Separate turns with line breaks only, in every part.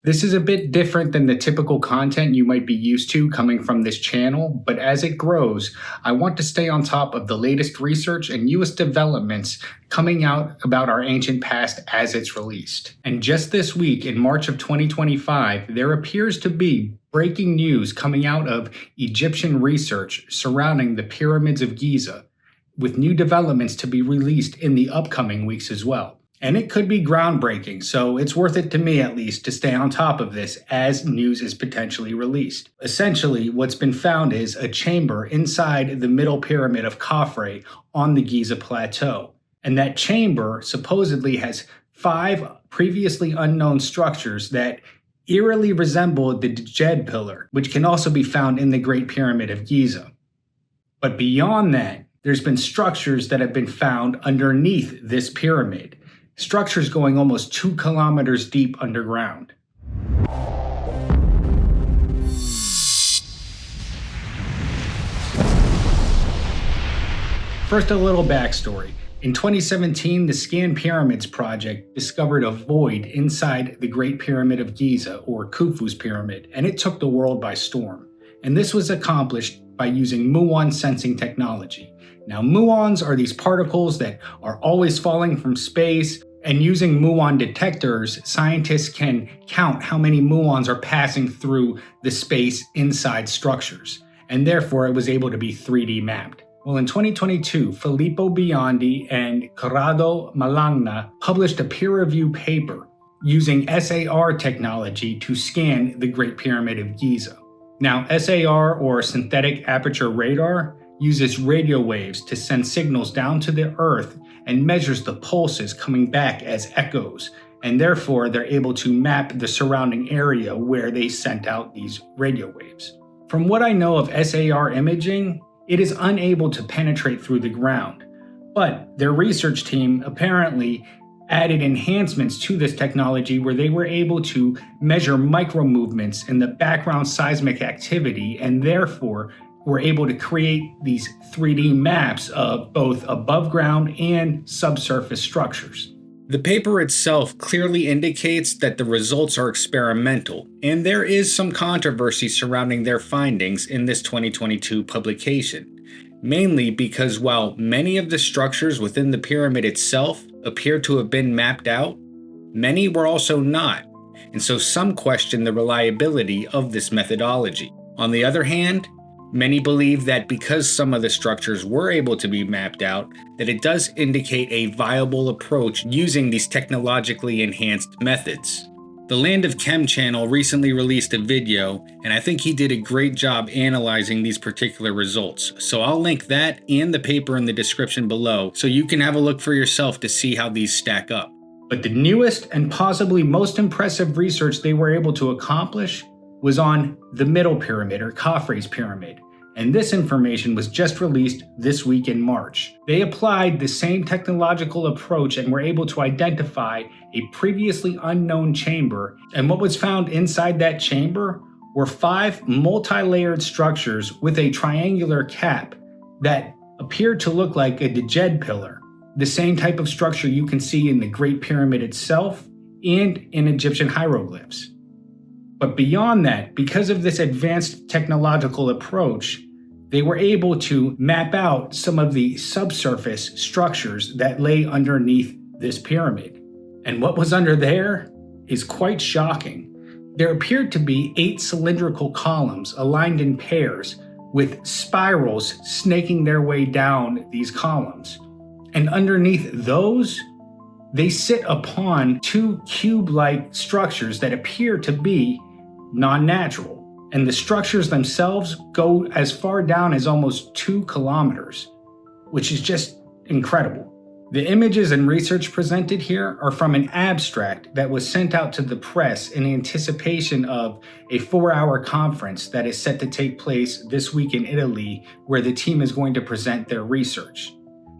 This is a bit different than the typical content you might be used to coming from this channel, but as it grows, I want to stay on top of the latest research and newest developments coming out about our ancient past as it's released. And just this week, in March of 2025, there appears to be breaking news coming out of Egyptian research surrounding the Pyramids of Giza, with new developments to be released in the upcoming weeks as well. And it could be groundbreaking, so it's worth it to me at least to stay on top of this as news is potentially released. Essentially, what's been found is a chamber inside the middle pyramid of Khafre on the Giza plateau. And that chamber supposedly has 5 previously unknown structures that eerily resemble the djed pillar, which can also be found in the Great Pyramid of Giza. But beyond that, there's been structures that have been found underneath this pyramid. Structures going almost 2 kilometers deep underground. First, a little backstory. In 2017, the ScanPyramids project discovered a void inside the Great Pyramid of Giza, or Khufu's pyramid, and it took the world by storm. And this was accomplished by using Muon sensing technology. Now, muons are these particles that are always falling from space, and using muon detectors, scientists can count how many muons are passing through the space inside structures, and therefore it was able to be 3D mapped. Well, in 2022, Filippo Biondi and Corrado Malagna published a peer-reviewed paper using SAR technology to scan the Great Pyramid of Giza. Now, SAR, or synthetic aperture radar, uses radio waves to send signals down to the Earth and measures the pulses coming back as echoes, and therefore they're able to map the surrounding area where they sent out these radio waves. From what I know of SAR imaging, it is unable to penetrate through the ground, but their research team apparently added enhancements to this technology where they were able to measure micro movements in the background seismic activity, and therefore were able to create these 3D maps of both above ground and subsurface structures. The paper itself clearly indicates that the results are experimental, and there is some controversy surrounding their findings in this 2022 publication, mainly because while many of the structures within the pyramid itself appear to have been mapped out, many were also not, and so some question the reliability of this methodology. On the other hand, many believe that because some of the structures were able to be mapped out, that it does indicate a viable approach using these technologically enhanced methods. The Land of Chem channel recently released a video, and I think he did a great job analyzing these particular results. So I'll link that and the paper in the description below so you can have a look for yourself to see how these stack up. But the newest and possibly most impressive research they were able to accomplish was on the middle pyramid, or Khafre's pyramid, and this information was just released this week in March. They applied the same technological approach and were able to identify a previously unknown chamber, and what was found inside that chamber were 5 multi-layered structures with a triangular cap that appeared to look like a djed pillar, the same type of structure you can see in the Great Pyramid itself and in Egyptian hieroglyphs. But beyond that, because of this advanced technological approach, they were able to map out some of the subsurface structures that lay underneath this pyramid. And what was under there is quite shocking. There appeared to be 8 cylindrical columns aligned in pairs with spirals snaking their way down these columns. And underneath those, they sit upon 2 cube-like structures that appear to be non-natural, and the structures themselves go as far down as almost 2 kilometers, which is just incredible. The images and research presented here are from an abstract that was sent out to the press in anticipation of a 4-hour conference that is set to take place this week in Italy, where the team is going to present their research.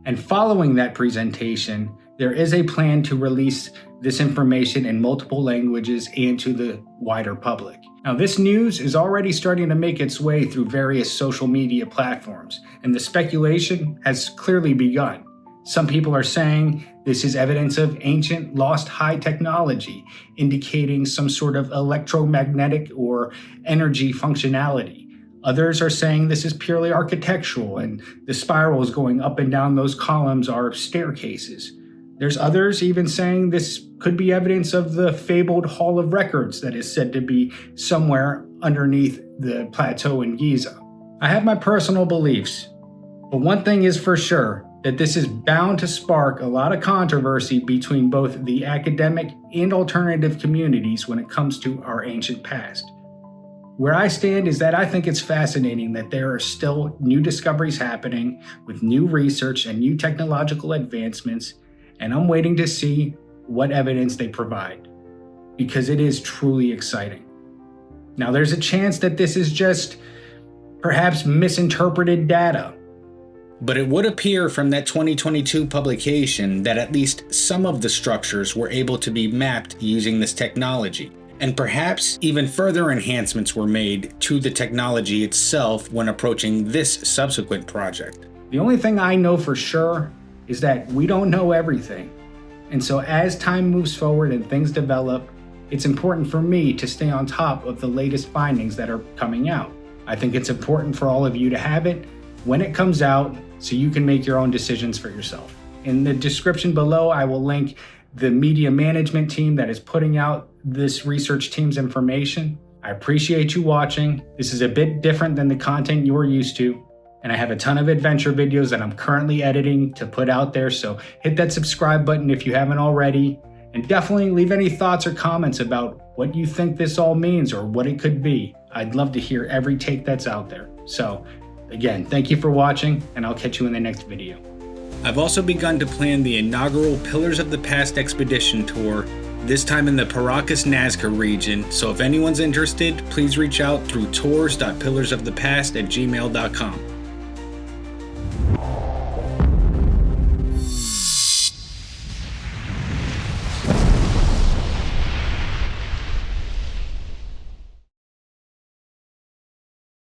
And following that presentation, there is a plan to release this information in multiple languages and to the wider public. Now, this news is already starting to make its way through various social media platforms, and the speculation has clearly begun. Some people are saying this is evidence of ancient lost high technology, indicating some sort of electromagnetic or energy functionality. Others are saying this is purely architectural and the spirals going up and down those columns are staircases. There's others even saying this could be evidence of the fabled Hall of Records that is said to be somewhere underneath the plateau in Giza. I have my personal beliefs, but one thing is for sure, that this is bound to spark a lot of controversy between both the academic and alternative communities when it comes to our ancient past. Where I stand is that I think it's fascinating that there are still new discoveries happening with new research and new technological advancements, and I'm waiting to see what evidence they provide, because it is truly exciting. Now, there's a chance that this is just perhaps misinterpreted data, but it would appear from that 2022 publication that at least some of the structures were able to be mapped using this technology, and perhaps even further enhancements were made to the technology itself when approaching this subsequent project. The only thing I know for sure is that we don't know everything, and so as time moves forward and things develop, it's important for me to stay on top of the latest findings that are coming out. I think it's important for all of you to have it when it comes out so you can make your own decisions for yourself. In the description below, I will link the media management team that is putting out this research team's information. I appreciate you watching. This is a bit different than the content you're used to, and I have a ton of adventure videos that I'm currently editing to put out there, so hit that subscribe button if you haven't already, and definitely leave any thoughts or comments about what you think this all means or what it could be. I'd love to hear every take that's out there. So, again, thank you for watching, and I'll catch you in the next video. I've also begun to plan the inaugural Pillars of the Past expedition tour, this time in the Paracas, Nazca region, so if anyone's interested, please reach out through tours.pillarsofthepast@gmail.com.